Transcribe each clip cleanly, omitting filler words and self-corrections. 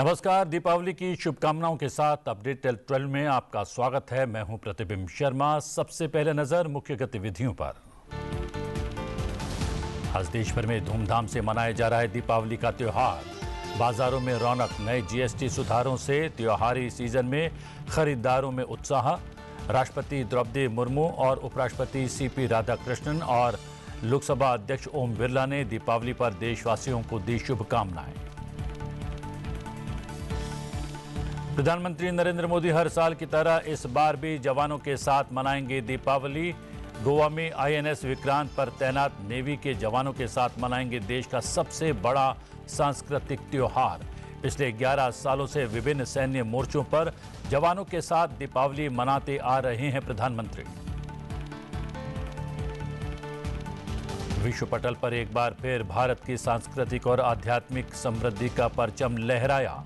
नमस्कार, दीपावली की शुभकामनाओं के साथ अपडेट 12 में आपका स्वागत है। मैं हूं प्रतिबिंब शर्मा। सबसे पहले नजर मुख्य गतिविधियों पर। आज देश भर में धूमधाम से मनाया जा रहा है दीपावली का त्योहार। बाजारों में रौनक, नए जीएसटी सुधारों से त्योहारी सीजन में खरीदारों में उत्साह। राष्ट्रपति द्रौपदी मुर्मू और उपराष्ट्रपति सीपी राधाकृष्णन और लोकसभा अध्यक्ष ओम बिरला ने दीपावली पर देशवासियों को दी शुभकामनाएं। प्रधानमंत्री नरेंद्र मोदी हर साल की तरह इस बार भी जवानों के साथ मनाएंगे दीपावली। गोवा में आईएनएस विक्रांत पर तैनात नेवी के जवानों के साथ मनाएंगे देश का सबसे बड़ा सांस्कृतिक त्योहार। पिछले 11 सालों से विभिन्न सैन्य मोर्चों पर जवानों के साथ दीपावली मनाते आ रहे हैं प्रधानमंत्री। विश्व पटल पर एक बार फिर भारत की सांस्कृतिक और आध्यात्मिक समृद्धि का परचम लहराया।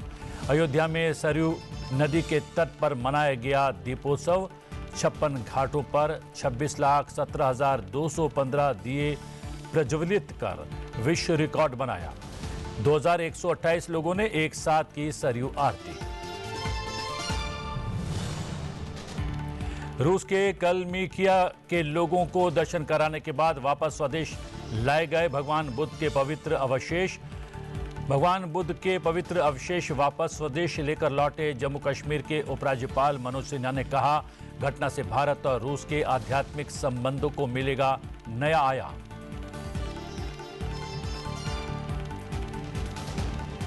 अयोध्या में सरयू नदी के तट पर मनाया गया दीपोत्सव। 56 घाटों पर 26,17,215 दिए प्रज्वलित कर विश्व रिकॉर्ड बनाया। 2128 लोगों ने एक साथ की सरयू आरती। रूस के कलमिकिया के लोगों को दर्शन कराने के बाद वापस स्वदेश लाए गए भगवान बुद्ध के पवित्र अवशेष। भगवान बुद्ध के पवित्र अवशेष वापस स्वदेश लेकर लौटे जम्मू कश्मीर के उपराज्यपाल मनोज सिन्हा ने कहा, घटना से भारत और रूस के आध्यात्मिक संबंधों को मिलेगा नया आयाम।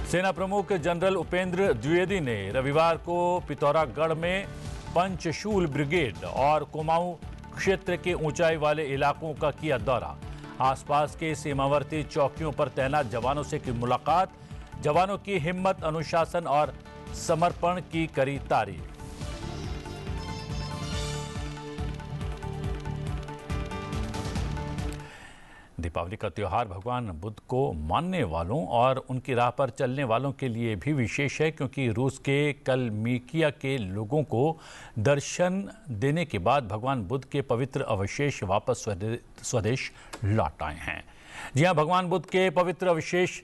सेना प्रमुख जनरल उपेंद्र द्विवेदी ने रविवार को पिथौरागढ़ में पंचशूल ब्रिगेड और कुमाऊं क्षेत्र के ऊंचाई वाले इलाकों का किया दौरा। आसपास के सीमावर्ती चौकियों पर तैनात जवानों से की मुलाकात। जवानों की हिम्मत, अनुशासन और समर्पण की करी तारीफ। दीपावली का त्योहार भगवान बुद्ध को मानने वालों और उनकी राह पर चलने वालों के लिए भी विशेष है, क्योंकि रूस के कलमिकिया के लोगों को दर्शन देने के बाद भगवान बुद्ध के पवित्र अवशेष वापस स्वदेश लौट आए हैं। जी हां, भगवान बुद्ध के पवित्र अवशेष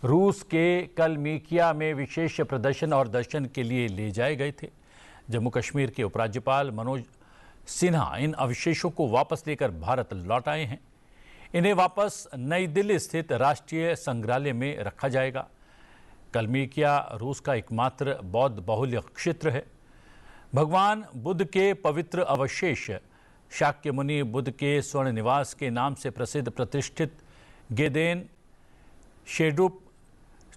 रूस के कलमिकिया में विशेष प्रदर्शन और दर्शन के लिए ले जाए गए थे। जम्मू कश्मीर के उपराज्यपाल मनोज सिन्हा इन अवशेषों को वापस लेकर भारत लौट आए हैं। इन्हें वापस नई दिल्ली स्थित राष्ट्रीय संग्रहालय में रखा जाएगा। कलमिकिया रूस का एकमात्र बौद्ध बहुल्य क्षेत्र है। भगवान बुद्ध के पवित्र अवशेष शाक्य मुनि बुद्ध के स्वर्ण निवास के नाम से प्रसिद्ध प्रतिष्ठित गेदेन शेडुप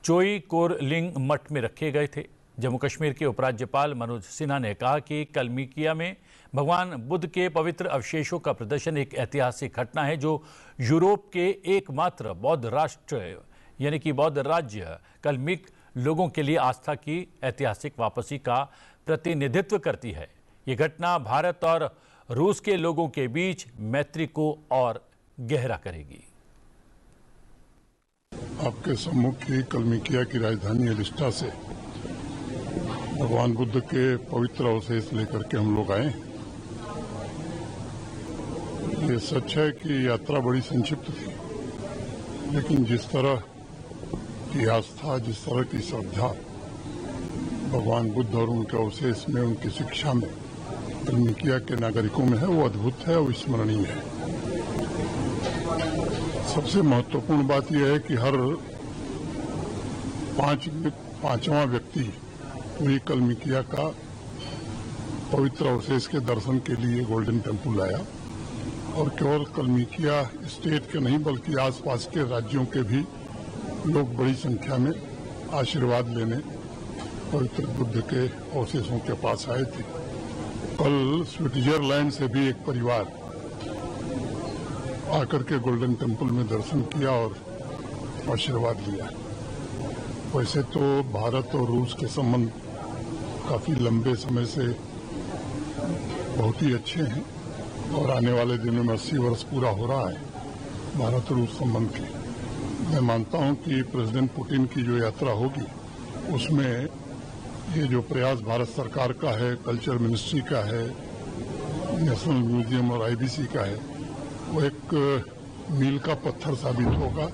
चोई कोरलिंग मठ में रखे गए थे। जम्मू कश्मीर के उपराज्यपाल मनोज सिन्हा ने कहा कि कलमिकिया में भगवान बुद्ध के पवित्र अवशेषों का प्रदर्शन एक ऐतिहासिक घटना है, जो यूरोप के एकमात्र बौद्ध राष्ट्र यानी कि बौद्ध राज्य कलमिक लोगों के लिए आस्था की ऐतिहासिक वापसी का प्रतिनिधित्व करती है। ये घटना भारत और रूस के लोगों के बीच मैत्री को और गहरा करेगी। आपके सम्मुख की कलमिकिया की राजधानी एलिस्टा से भगवान बुद्ध के पवित्र अवशेष लेकर के हम लोग आए। ये सच है कि यात्रा बड़ी संक्षिप्त थी, लेकिन जिस तरह की आस्था, जिस तरह की श्रद्धा भगवान बुद्ध और उनके अवशेष में, उनकी शिक्षा में कलमिकिया के नागरिकों में है, वो अद्भुत है, वो स्मरणीय है। सबसे महत्वपूर्ण बात यह है कि हर पांचवां व्यक्ति पूरी कलमिकिया का पवित्र अवशेष के दर्शन के लिए गोल्डन टेम्पल आया, और केवल कलमिकिया स्टेट के नहीं बल्कि आसपास के राज्यों के भी लोग बड़ी संख्या में आशीर्वाद लेने पवित्र बुद्ध के अवशेषों के पास आए थे। कल स्विट्जरलैंड से भी एक परिवार आकर के गोल्डन टेम्पल में दर्शन किया और आशीर्वाद लिया। वैसे तो भारत और रूस के संबंध काफी लंबे समय से बहुत ही अच्छे हैं, और आने वाले दिनों में 80 वर्ष पूरा हो रहा है भारत और रूस संबंध के। मैं मानता हूं कि प्रेसिडेंट पुतिन की जो यात्रा होगी उसमें ये जो प्रयास भारत सरकार का है, कल्चर मिनिस्ट्री का है, नेशनल म्यूजियम और आईबीसी का है, वो एक मील का पत्थर साबित होगा।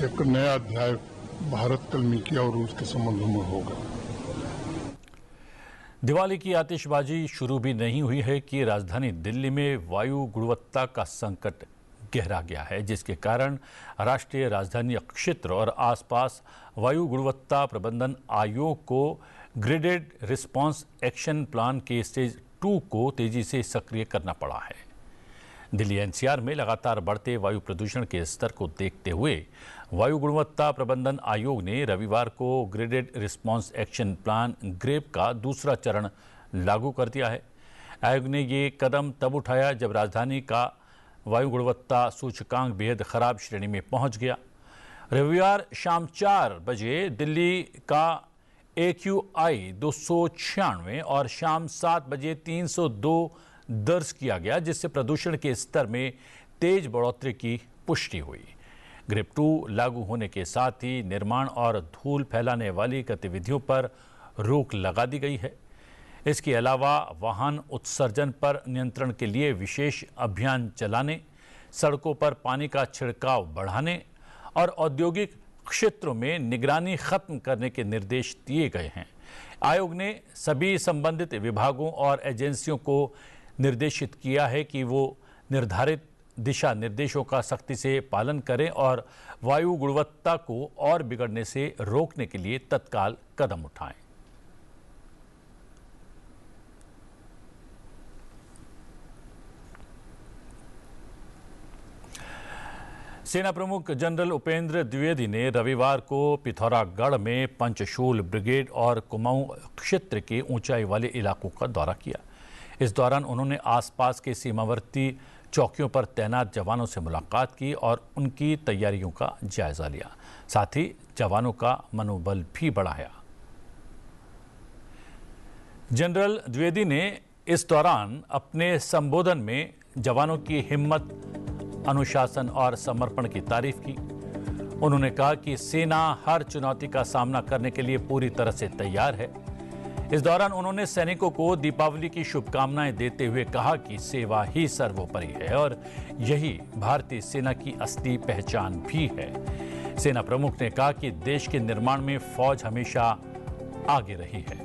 एक नया अध्याय भारत कल मिकिया और रूस के संबंधों में होगा। दिवाली की आतिशबाजी शुरू भी नहीं हुई है कि राजधानी दिल्ली में वायु गुणवत्ता का संकट गहरा गया है, जिसके कारण राष्ट्रीय राजधानी क्षेत्र और आसपास वायु गुणवत्ता प्रबंधन आयोग को ग्रेडेड रिस्पांस एक्शन प्लान के स्टेज 2 को तेजी से सक्रिय करना पड़ा है। दिल्ली एनसीआर में लगातार बढ़ते वायु प्रदूषण के स्तर को देखते हुए वायु गुणवत्ता प्रबंधन आयोग ने रविवार को graded response action plan GRAP का दूसरा चरण लागू कर दिया है। आयोग ने ये कदम तब उठाया जब राजधानी का वायु गुणवत्ता सूचकांक बेहद खराब श्रेणी में पहुंच गया। रविवार शाम 4 बजे दिल्ली का AQI 296 और शाम 7 बजे 302 दर्ज किया गया, जिससे प्रदूषण के स्तर में तेज बढ़ोतरी की पुष्टि हुई। ग्रेप 2 लागू होने के साथ ही निर्माण और धूल फैलाने वाली गतिविधियों पर रोक लगा दी गई है। इसके अलावा वाहन उत्सर्जन पर नियंत्रण के लिए विशेष अभियान चलाने, सड़कों पर पानी का छिड़काव बढ़ाने और औद्योगिक क्षेत्रों में निगरानी खत्म करने के निर्देश दिए गए हैं। आयोग ने सभी संबंधित विभागों और एजेंसियों को निर्देशित किया है कि वो निर्धारित दिशा निर्देशों का सख्ती से पालन करें और वायु गुणवत्ता को और बिगड़ने से रोकने के लिए तत्काल कदम उठाएं। सेना प्रमुख जनरल उपेंद्र द्विवेदी ने रविवार को पिथौरागढ़ में पंचशूल ब्रिगेड और कुमाऊं क्षेत्र के ऊंचाई वाले इलाकों का दौरा किया। इस दौरान उन्होंने आसपास के सीमावर्ती चौकियों पर तैनात जवानों से मुलाकात की और उनकी तैयारियों का जायजा लिया। साथ ही जवानों का मनोबल भी बढ़ाया। जनरल द्विवेदी ने इस दौरान अपने संबोधन में जवानों की हिम्मत, अनुशासन और समर्पण की तारीफ की। उन्होंने कहा कि सेना हर चुनौती का सामना करने के लिए पूरी तरह से तैयार है। इस दौरान उन्होंने सैनिकों को दीपावली की शुभकामनाएं देते हुए कहा कि सेवा ही सर्वोपरि है और यही भारतीय सेना की असली पहचान भी है। सेना प्रमुख ने कहा कि देश के निर्माण में फौज हमेशा आगे रही है।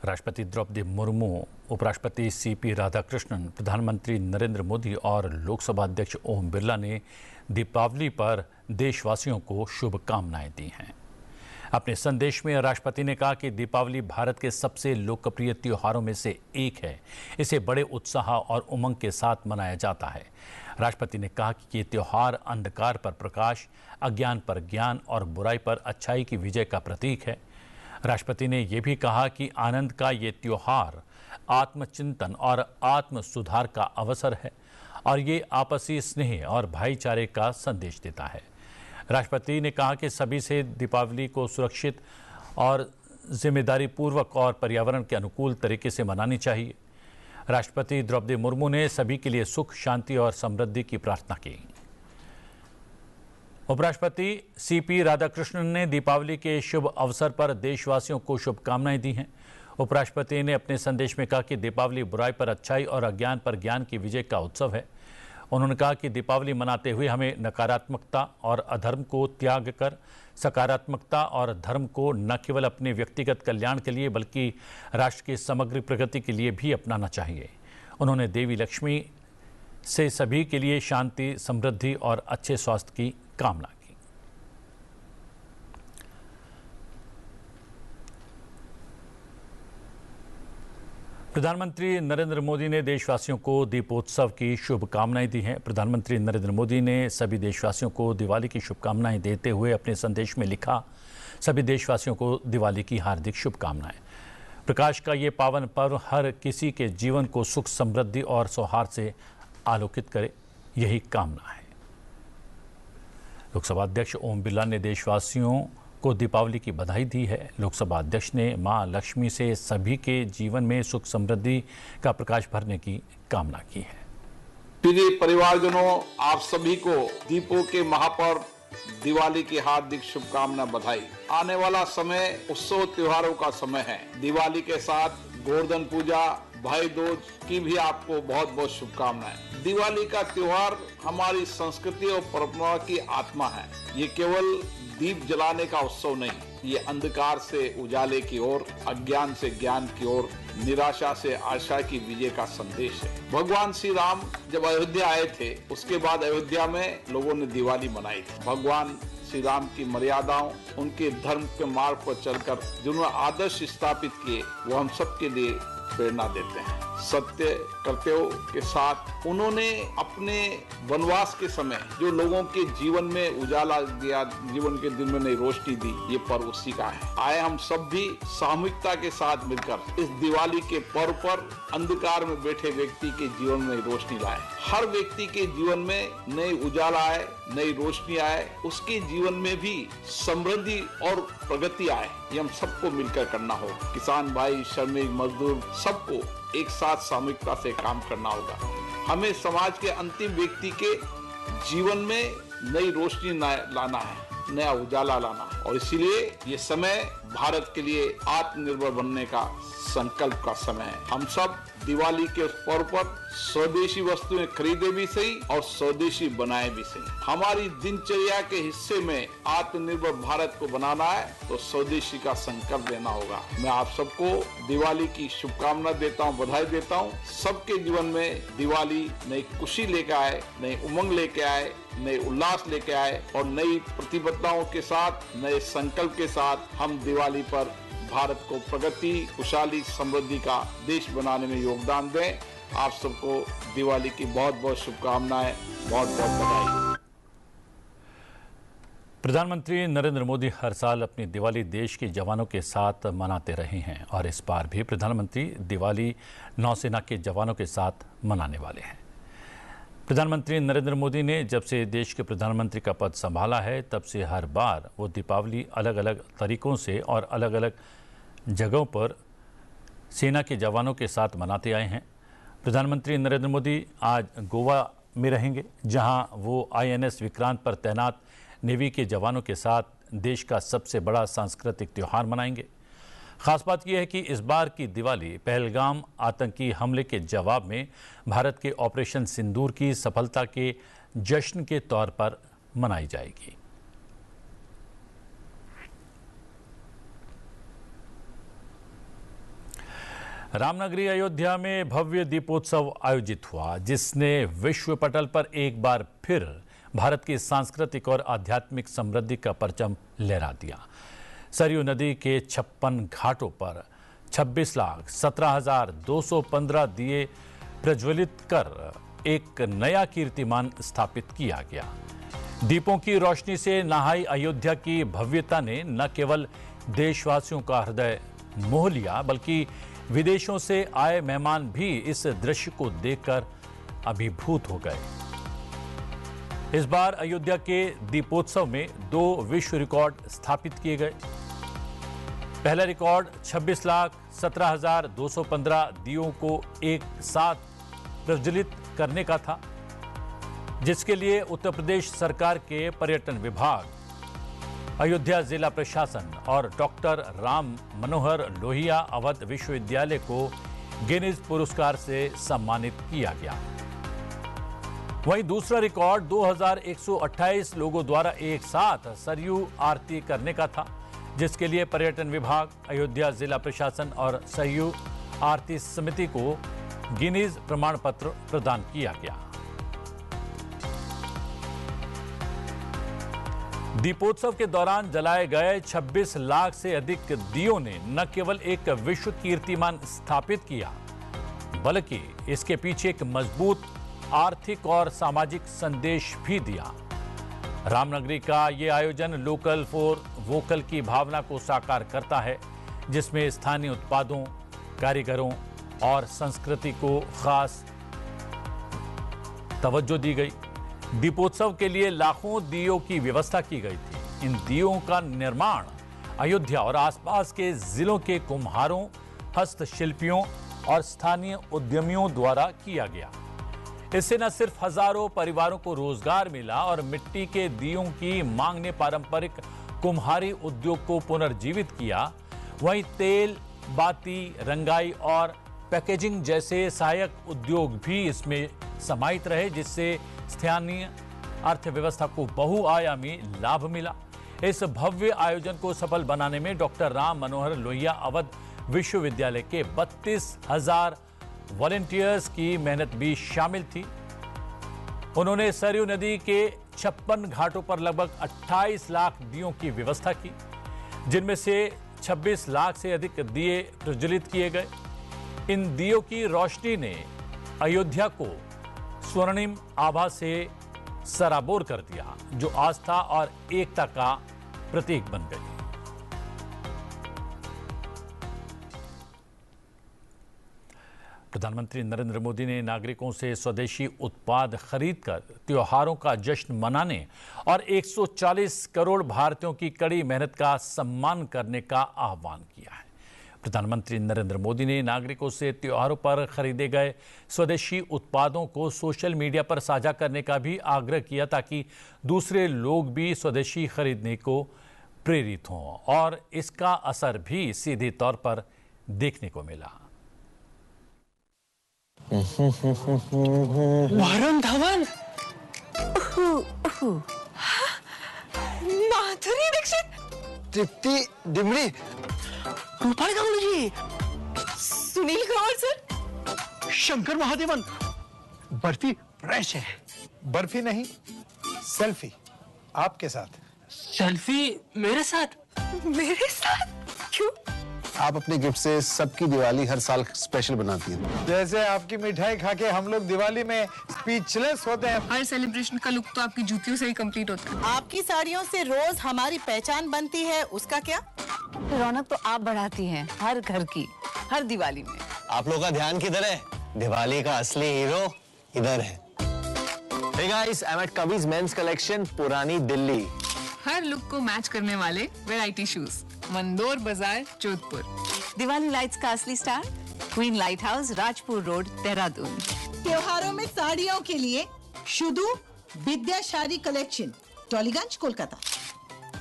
राष्ट्रपति द्रौपदी मुर्मू, उपराष्ट्रपति CP राधाकृष्णन, प्रधानमंत्री नरेंद्र मोदी और लोकसभा अध्यक्ष ओम बिरला ने दीपावली पर देशवासियों को शुभकामनाएं दी हैं। अपने संदेश में राष्ट्रपति ने कहा कि दीपावली भारत के सबसे लोकप्रिय त्योहारों में से एक है। इसे बड़े उत्साह और उमंग के साथ मनाया जाता है। राष्ट्रपति ने कहा कि ये त्योहार अंधकार पर प्रकाश, अज्ञान पर ज्ञान और बुराई पर अच्छाई की विजय का प्रतीक है। राष्ट्रपति ने यह भी कहा कि आनंद का ये त्योहार आत्मचिंतन और आत्म सुधार का अवसर है और ये आपसी स्नेह और भाईचारे का संदेश देता है। राष्ट्रपति ने कहा कि सभी से दीपावली को सुरक्षित और जिम्मेदारी पूर्वक और पर्यावरण के अनुकूल तरीके से मनानी चाहिए। राष्ट्रपति द्रौपदी मुर्मू ने सभी के लिए सुख, शांति और समृद्धि की प्रार्थना की। उपराष्ट्रपति CP राधाकृष्णन ने दीपावली के शुभ अवसर पर देशवासियों को शुभकामनाएं दी हैं। उपराष्ट्रपति ने अपने संदेश में कहा कि दीपावली बुराई पर अच्छाई और अज्ञान पर ज्ञान की विजय का उत्सव है। उन्होंने कहा कि दीपावली मनाते हुए हमें नकारात्मकता और अधर्म को त्याग कर सकारात्मकता और धर्म को न केवल अपने व्यक्तिगत कल्याण के लिए बल्कि राष्ट्र की समग्र प्रगति के लिए भी अपनाना चाहिए। उन्होंने देवी लक्ष्मी से सभी के लिए शांति, समृद्धि और अच्छे स्वास्थ्य की कामना की। प्रधानमंत्री नरेंद्र मोदी ने देशवासियों को दीपोत्सव की शुभकामनाएं दी हैं। प्रधानमंत्री नरेंद्र मोदी ने सभी देशवासियों को दिवाली की शुभकामनाएं देते हुए अपने संदेश में लिखा, सभी देशवासियों को दिवाली की हार्दिक शुभकामनाएं। प्रकाश का ये पावन पर्व हर किसी के जीवन को सुख, समृद्धि और सौहार्द से आलोकित करे, यही कामना है। लोकसभा अध्यक्ष ओम बिरला ने देशवासियों को दीपावली की बधाई दी है। लोकसभा अध्यक्ष ने मां लक्ष्मी से सभी के जीवन में सुख, समृद्धि का प्रकाश भरने की कामना की है। प्रिय परिवारजनों, आप सभी को दीपों के महापर्व दिवाली की हार्दिक शुभकामना, बधाई। आने वाला समय उत्सव त्योहारों का समय है। दिवाली के साथ गोवर्धन पूजा, भाई दूज की भी आपको बहुत बहुत शुभकामनाएं। दिवाली का त्योहार हमारी संस्कृति और परंपरा की आत्मा है। ये केवल दीप जलाने का उत्सव नहीं, ये अंधकार से उजाले की ओर, अज्ञान से ज्ञान की ओर, निराशा से आशा की विजय का संदेश है। भगवान श्री राम जब अयोध्या आए थे, उसके बाद अयोध्या में लोगों ने दिवाली मनाई थी। भगवान श्री राम की मर्यादाओं, उनके धर्म के मार्ग पर चलकर जिन्होंने आदर्श स्थापित किए, वो हम सबके लिए प्रेरणा देते हैं। सत्य कर्तव्यों के साथ उन्होंने अपने वनवास के समय जो लोगों के जीवन में उजाला दिया, जीवन के दिन में नई रोशनी दी, ये पर्व उसी का है। आए हम सब भी सामूहिकता के साथ मिलकर इस दिवाली के पर्व पर अंधकार में बैठे व्यक्ति के जीवन में रोशनी लाए। हर व्यक्ति के जीवन में नई उजाला आए, नई रोशनी आए, उसके जीवन में भी समृद्धि और प्रगति आए। ये हम सबको मिलकर करना हो। किसान भाई, श्रमिक, मजदूर, सबको एक साथ सामूहिकता से काम करना होगा। हमें समाज के अंतिम व्यक्ति के जीवन में नई रोशनी लाना है, नया उजाला लाना है। और इसीलिए ये समय भारत के लिए आत्मनिर्भर बनने का संकल्प का समय है। हम सब दिवाली के उस पर्व पर स्वदेशी वस्तुएं खरीदे भी सही और स्वदेशी बनाए भी सही। हमारी दिनचर्या के हिस्से में आत्मनिर्भर भारत को बनाना है तो स्वदेशी का संकल्प लेना होगा। मैं आप सबको दिवाली की शुभकामना देता हूँ, बधाई देता हूँ। सबके जीवन में दिवाली नई खुशी लेकर आए, नई उमंग लेके आए, नए उल्लास लेके आए और नई प्रतिबद्धताओं के साथ, नए संकल्प के साथ हम दिवाली पर भारत को प्रगति, खुशहाली, समृद्धि का देश बनाने में योगदान दें। आप सबको दिवाली की बहुत बहुत शुभकामनाएं, बहुत बहुत बधाई। प्रधानमंत्री नरेंद्र मोदी हर साल अपनी दिवाली देश के जवानों के साथ मनाते रहे हैं और इस बार भी प्रधानमंत्री दिवाली नौसेना के जवानों के साथ मनाने वाले हैं। प्रधानमंत्री नरेंद्र मोदी ने जब से देश के प्रधानमंत्री का पद संभाला है, तब से हर बार वो दीपावली अलग अलग तरीकों से और अलग अलग जगहों पर सेना के जवानों के साथ मनाते आए हैं। प्रधानमंत्री नरेंद्र मोदी आज गोवा में रहेंगे, जहां वो INS विक्रांत पर तैनात नेवी के जवानों के साथ देश का सबसे बड़ा सांस्कृतिक त्यौहार मनाएंगे। खास बात यह है कि इस बार की दिवाली पहलगाम आतंकी हमले के जवाब में भारत के ऑपरेशन सिंदूर की सफलता के जश्न के तौर पर मनाई जाएगी। रामनगरी अयोध्या में भव्य दीपोत्सव आयोजित हुआ, जिसने विश्व पटल पर एक बार फिर भारत की सांस्कृतिक और आध्यात्मिक समृद्धि का परचम लहरा दिया। सरयू नदी के 56 घाटों पर 26,17,215 दिए प्रज्वलित कर एक नया कीर्तिमान स्थापित किया गया। दीपों की रोशनी से नहाई अयोध्या की भव्यता ने न केवल देशवासियों का हृदय मोह लिया, बल्कि विदेशों से आए मेहमान भी इस दृश्य को देखकर अभिभूत हो गए। इस बार अयोध्या के दीपोत्सव में 2 विश्व रिकॉर्ड स्थापित किए गए। पहला रिकॉर्ड 26,17,215 दियों को एक साथ प्रज्वलित करने का था, जिसके लिए उत्तर प्रदेश सरकार के पर्यटन विभाग, अयोध्या जिला प्रशासन और डॉक्टर राम मनोहर लोहिया अवध विश्वविद्यालय को गिनीज पुरस्कार से सम्मानित किया गया। वहीं दूसरा रिकॉर्ड 2,128 लोगों द्वारा एक साथ सरयू आरती करने का था, जिसके लिए पर्यटन विभाग, अयोध्या जिला प्रशासन और सरयू आरती समिति को गिनीज प्रमाण पत्र प्रदान किया गया। दीपोत्सव के दौरान जलाए गए 26 लाख से अधिक दियों ने न केवल एक विश्व कीर्तिमान स्थापित किया, बल्कि इसके पीछे एक मजबूत आर्थिक और सामाजिक संदेश भी दिया। रामनगरी का ये आयोजन लोकल फॉर वोकल की भावना को साकार करता है। जिसमें स्थानीय उत्पादों, कारीगरों और संस्कृति को खास तवज्जो दी गई। दीपोत्सव के लिए लाखों दियों की व्यवस्था की गई थी। इन दियों का निर्माण अयोध्या और आसपास के जिलों के कुम्हारों, हस्तशिल्पियों और स्थानीय उद्यमियों द्वारा किया गया। इससे न सिर्फ हजारों परिवारों को रोजगार मिला और मिट्टी के दियों की मांग ने पारंपरिक कुम्हारी उद्योग को पुनर्जीवित किया, वहीं तेल, बाती, रंगाई और पैकेजिंग जैसे सहायक उद्योग भी इसमें समाहित रहे, जिससे स्थानीय अर्थव्यवस्था को बहुआयामी लाभ मिला। इस भव्य आयोजन को सफल बनाने में डॉक्टर राम मनोहर लोहिया अवध विश्वविद्यालय के 32,000 वॉलंटियर्स की मेहनत भी शामिल थी। उन्होंने सरयू नदी के 56 घाटों पर लगभग 28 लाख दियों की व्यवस्था की, जिनमें से 26 लाख से अधिक दिए प्रज्वलित किए गए। इन दियों की रोशनी ने अयोध्या को स्वर्णिम आभा से सराबोर कर दिया, जो आस्था और एकता का प्रतीक बन गई। प्रधानमंत्री नरेंद्र मोदी ने नागरिकों से स्वदेशी उत्पाद खरीदकर त्योहारों का जश्न मनाने और 140 करोड़ भारतीयों की कड़ी मेहनत का सम्मान करने का आह्वान किया है। प्रधानमंत्री नरेंद्र मोदी ने नागरिकों से त्योहारों पर खरीदे गए स्वदेशी उत्पादों को सोशल मीडिया पर साझा करने का भी आग्रह किया, ताकि दूसरे लोग भी स्वदेशी खरीदने को प्रेरित हों, और इसका असर भी सीधे तौर पर देखने को मिला। वरुण धवन, माधुरी दीक्षित, तृप्ति डिमरी, रूपाली गांगुली, सुनील ग्रोवर सर, शंकर महादेवन। बर्फी फ्रेश है। बर्फी नहीं, सेल्फी आपके साथ। सेल्फी मेरे साथ? मेरे साथ क्यों? आप अपने गिफ्ट से सबकी दिवाली हर साल स्पेशल बनाती हैं। जैसे आपकी मिठाई खा के हम लोग दिवाली में स्पीचलेस होते हैं। हर सेलिब्रेशन का लुक तो आपकी जूतियों से ही कंप्लीट होता है। आपकी साड़ियों से रोज हमारी पहचान बनती है, उसका क्या? रौनक तो आप बढ़ाती हैं हर घर की, हर दिवाली में। आप लोग का ध्यान किधर है? दिवाली का असली हीरो इधर है। Hey guys, I'm at Kavi's Men's Collection, पुरानी दिल्ली। हर लुक को मैच करने वाले वैरायटी शूज, मंदोर बाजार, जोधपुर। दिवाली लाइट्स का असली star, queen light house, Rajpur road, Dehradun. त्योहारों में साड़ियों के लिए शुदू विद्याशाली कलेक्शन, टॉलीगंज, कोलकाता।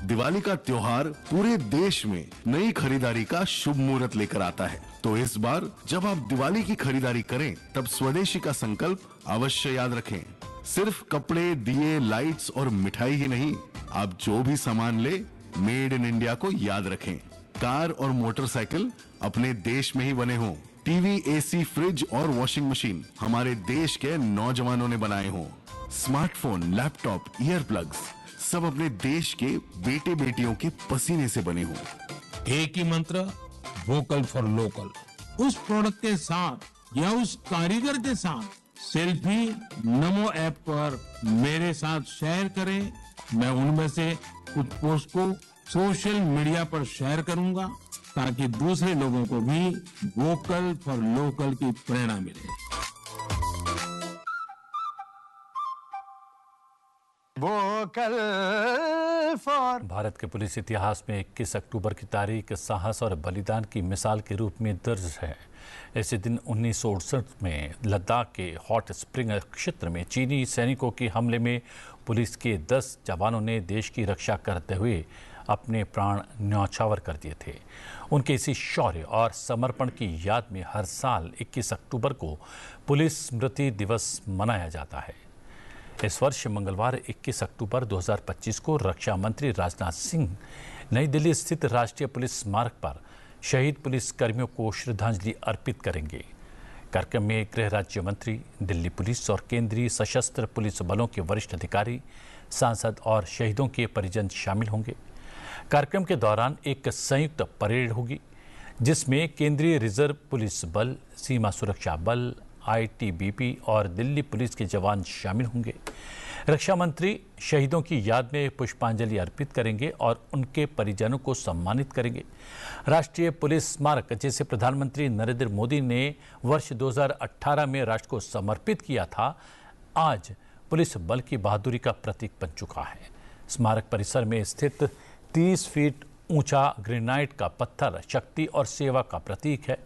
दिवाली का त्योहार पूरे देश में नई खरीदारी का शुभ मुहूर्त लेकर आता है, तो इस बार जब आप दिवाली की खरीदारी करें तब स्वदेशी का संकल्प अवश्य याद रखें। सिर्फ कपड़े, दिए, लाइट्स और मिठाई ही नहीं, आप जो भी सामान ले मेड इन इंडिया को याद रखें। कार और मोटरसाइकिल अपने देश में ही बने हों। टीवी, एसी, फ्रिज और वॉशिंग मशीन हमारे देश के नौजवानों ने बनाए हों। स्मार्टफोन, लैपटॉप, ईयर प्लग्स सब अपने देश के बेटे बेटियों के पसीने से बने हों। एक ही मंत्र, वोकल फॉर लोकल। उस प्रोडक्ट के साथ या उस कारीगर के साथ सेल्फी नमो ऐप पर मेरे साथ शेयर करें। मैं उनमें से कुछ पोस्ट को सोशल मीडिया पर शेयर करूंगा, ताकि दूसरे लोगों को भी वोकल फॉर लोकल की प्रेरणा मिले। Vocal for. भारत के पुलिस इतिहास में 21 अक्टूबर की तारीख साहस और बलिदान की मिसाल के रूप में दर्ज है। ऐसे दिन 1968 में लद्दाख के हॉट स्प्रिंग क्षेत्र में चीनी सैनिकों के हमले में पुलिस के 10 जवानों ने देश की रक्षा करते हुए अपने प्राण न्यौछावर कर दिए थे। उनके इसी शौर्य और समर्पण की याद में हर साल 21 अक्टूबर को पुलिस स्मृति दिवस मनाया जाता है। इस वर्ष मंगलवार 21 अक्टूबर 2025 को रक्षा मंत्री राजनाथ सिंह नई दिल्ली स्थित राष्ट्रीय पुलिस स्मारक पर शहीद पुलिस कर्मियों को श्रद्धांजलि अर्पित करेंगे। कार्यक्रम में गृह राज्य मंत्री, दिल्ली पुलिस और केंद्रीय सशस्त्र पुलिस बलों के वरिष्ठ अधिकारी, सांसद और शहीदों के परिजन शामिल होंगे। कार्यक्रम के दौरान एक संयुक्त परेड होगी, जिसमें केंद्रीय रिजर्व पुलिस बल, सीमा सुरक्षा बल, आईटीबीपी और दिल्ली पुलिस के जवान शामिल होंगे। रक्षा मंत्री शहीदों की याद में पुष्पांजलि अर्पित करेंगे और उनके परिजनों को सम्मानित करेंगे। राष्ट्रीय पुलिस स्मारक, जिसे प्रधानमंत्री नरेंद्र मोदी ने वर्ष 2018 में राष्ट्र को समर्पित किया था, आज पुलिस बल की बहादुरी का प्रतीक बन चुका है। स्मारक परिसर में स्थित 30 फीट ऊंचा ग्रेनाइट का पत्थर शक्ति और सेवा का प्रतीक है।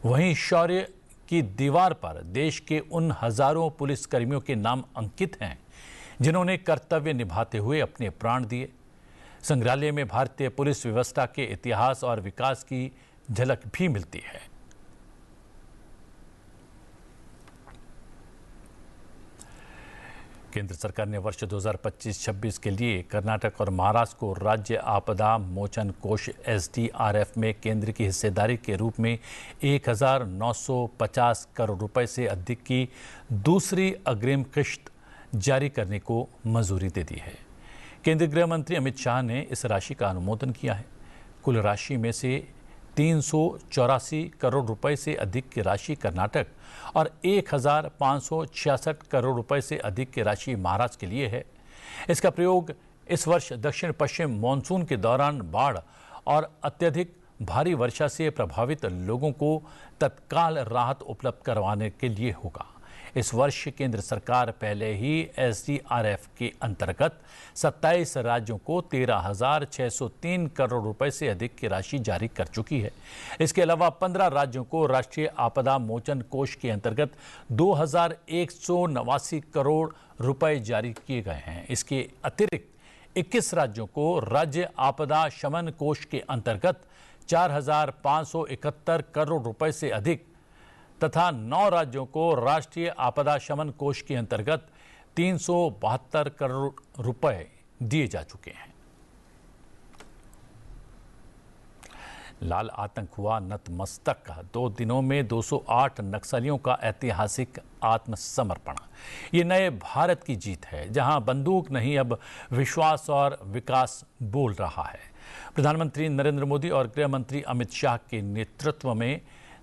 वहीं शौर्य की दीवार पर देश के उन हजारों पुलिसकर्मियों के नाम अंकित हैं जिन्होंने कर्तव्य निभाते हुए अपने प्राण दिए। संग्रहालय में भारतीय पुलिस व्यवस्था के इतिहास और विकास की झलक भी मिलती है। केंद्र सरकार ने वर्ष 2025-26 के लिए कर्नाटक और महाराष्ट्र को राज्य आपदा मोचन कोष SDRF में केंद्र की हिस्सेदारी के रूप में 1950 करोड़ रुपए से अधिक की दूसरी अग्रिम किश्त जारी करने को मंजूरी दे दी है। केंद्रीय गृह मंत्री अमित शाह ने इस राशि का अनुमोदन किया है। कुल राशि में से 384 करोड़ रुपए से अधिक की राशि कर्नाटक और 1566 करोड़ रुपए से अधिक की राशि महाराष्ट्र के लिए है। इसका प्रयोग इस वर्ष दक्षिण पश्चिम मानसून के दौरान बाढ़ और अत्यधिक भारी वर्षा से प्रभावित लोगों को तत्काल राहत उपलब्ध करवाने के लिए होगा। इस वर्ष केंद्र सरकार पहले ही SDRF के अंतर्गत 27 राज्यों को 13,603 करोड़ रुपए से अधिक की राशि जारी कर चुकी है। इसके अलावा 15 राज्यों को राष्ट्रीय आपदा मोचन कोष के अंतर्गत 2,189 करोड़ रुपए जारी किए गए हैं। इसके अतिरिक्त 21 राज्यों को राज्य आपदा शमन कोष के अंतर्गत 4,571 करोड़ रुपए से अधिक तथा 9 राज्यों को राष्ट्रीय आपदा शमन कोष के अंतर्गत 372 करोड़ रुपए दिए जा चुके हैं। लाल आतंक हुआ नतमस्तक। 2 दिनों में 208 नक्सलियों का ऐतिहासिक आत्मसमर्पण। ये नए भारत की जीत है, जहां बंदूक नहीं अब विश्वास और विकास बोल रहा है। प्रधानमंत्री नरेंद्र मोदी और गृह मंत्री अमित शाह के नेतृत्व में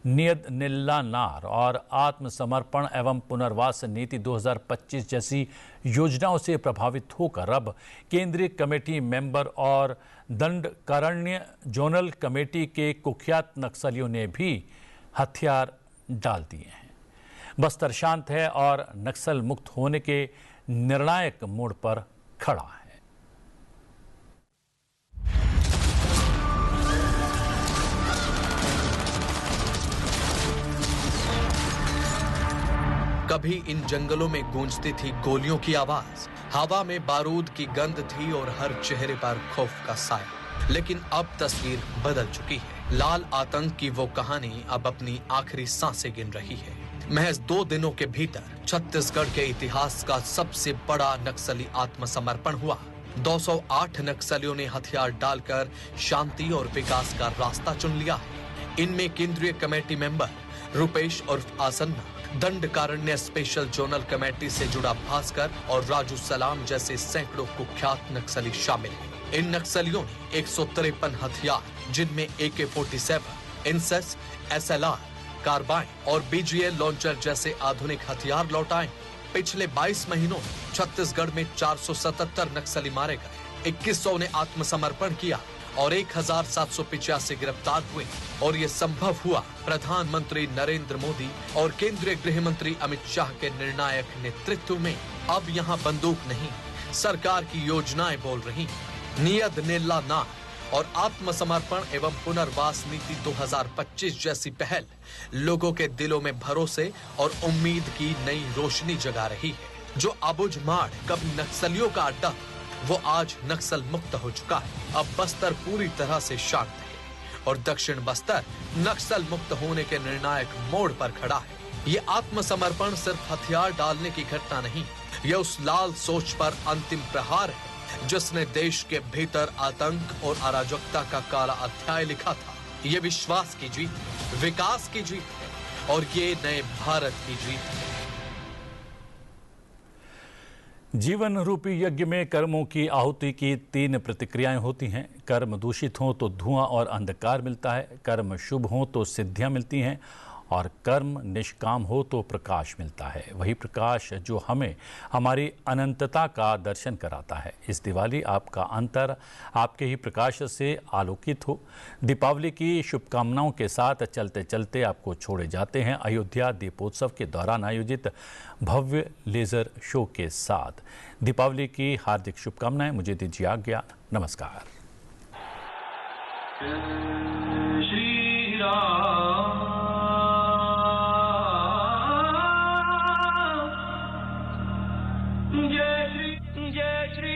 नियत निल्ला नार और आत्मसमर्पण एवं पुनर्वास नीति 2025 जैसी योजनाओं से प्रभावित होकर अब केंद्रीय कमेटी मेंबर और दंडकारण्य जोनल कमेटी के कुख्यात नक्सलियों ने भी हथियार डाल दिए हैं। बस्तर शांत है और नक्सल मुक्त होने के निर्णायक मोड़ पर खड़ा है। कभी इन जंगलों में गूंजती थी गोलियों की आवाज, हवा में बारूद की गंध थी और हर चेहरे पर खौफ का साया। लेकिन अब तस्वीर बदल चुकी है। लाल आतंक की वो कहानी अब अपनी आखिरी सांसें गिन रही है। महज 2 दिनों के भीतर छत्तीसगढ़ के इतिहास का सबसे बड़ा नक्सली आत्मसमर्पण हुआ। 208 नक्सलियों ने हथियार डालकर शांति और विकास का रास्ता चुन लिया है। इनमें केंद्रीय कमेटी मेंबर रुपेश उर्फ आसन्ना, दंडकारण्य स्पेशल जोनल कमेटी से जुड़ा भास्कर और राजू सलाम जैसे सैकड़ों कुख्यात नक्सली शामिल हैं। इन नक्सलियों ने 153 हथियार, जिनमें AK-47, इंसस, SLR, कार्बाइन और BGL लॉन्चर जैसे आधुनिक हथियार लौटाए। पिछले 22 महीनों में छत्तीसगढ़ में 477 नक्सली मारे गए, 2100 ने आत्मसमर्पण किया और 1785 गिरफ्तार हुए। और ये संभव हुआ प्रधानमंत्री नरेंद्र मोदी और केंद्रीय गृह मंत्री अमित शाह के निर्णायक नेतृत्व में। अब यहाँ बंदूक नहीं, सरकार की योजनाएं बोल रही। नियत निल्ला नार और आत्मसमर्पण एवं पुनर्वास नीति 2025 जैसी पहल लोगों के दिलों में भरोसे और उम्मीद की नई रोशनी जगा रही है। जो अबुझमाड़ कभी नक्सलियों का अड्डा, वो आज नक्सल मुक्त हो चुका है। अब बस्तर पूरी तरह से शांत है और दक्षिण बस्तर नक्सल मुक्त होने के निर्णायक मोड़ पर खड़ा है। ये आत्मसमर्पण सिर्फ हथियार डालने की घटना नहीं, यह उस लाल सोच पर अंतिम प्रहार है जिसने देश के भीतर आतंक और अराजकता का काला अध्याय लिखा था। ये विश्वास की जीत, विकास की जीत है और ये नए भारत की जीत है। जीवन रूपी यज्ञ में कर्मों की आहुति की 3 प्रतिक्रियाएं होती हैं। कर्म दूषित हों तो धुआं और अंधकार मिलता है, कर्म शुभ हों तो सिद्धियां मिलती हैं और कर्म निष्काम हो तो प्रकाश मिलता है, वही प्रकाश जो हमें हमारी अनंतता का दर्शन कराता है। इस दिवाली आपका अंतर आपके ही प्रकाश से आलोकित हो। दीपावली की शुभकामनाओं के साथ चलते चलते आपको छोड़े जाते हैं अयोध्या दीपोत्सव के दौरान आयोजित भव्य लेजर शो के साथ। दीपावली की हार्दिक शुभकामनाएं। मुझे दीजिए आज्ञा। नमस्कार। श्री राम। जय श्री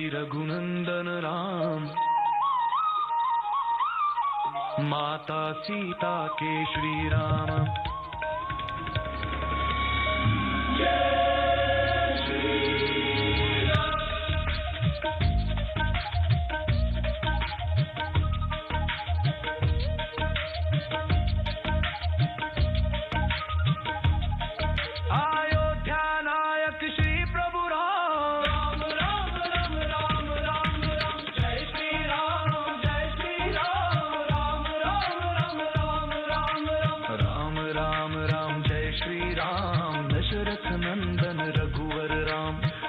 रघुनंदन राम, माता सीता के श्री राम।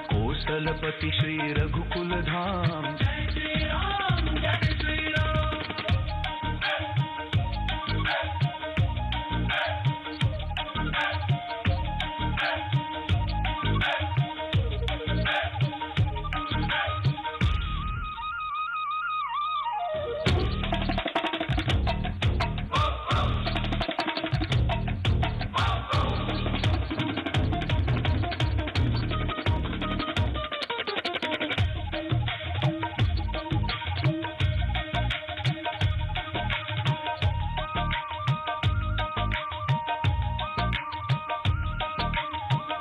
कौशलपति श्री रघुकुल धाम। जय श्री राम, जय श्री राम।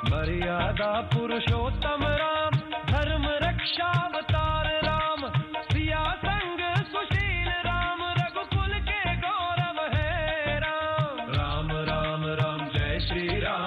मर्यादा पुरुषोत्तम राम, धर्म रक्षा अवतार राम, सिया संग सुशील राम, रघुकुल के गौरव है राम। राम राम राम जय श्री राम।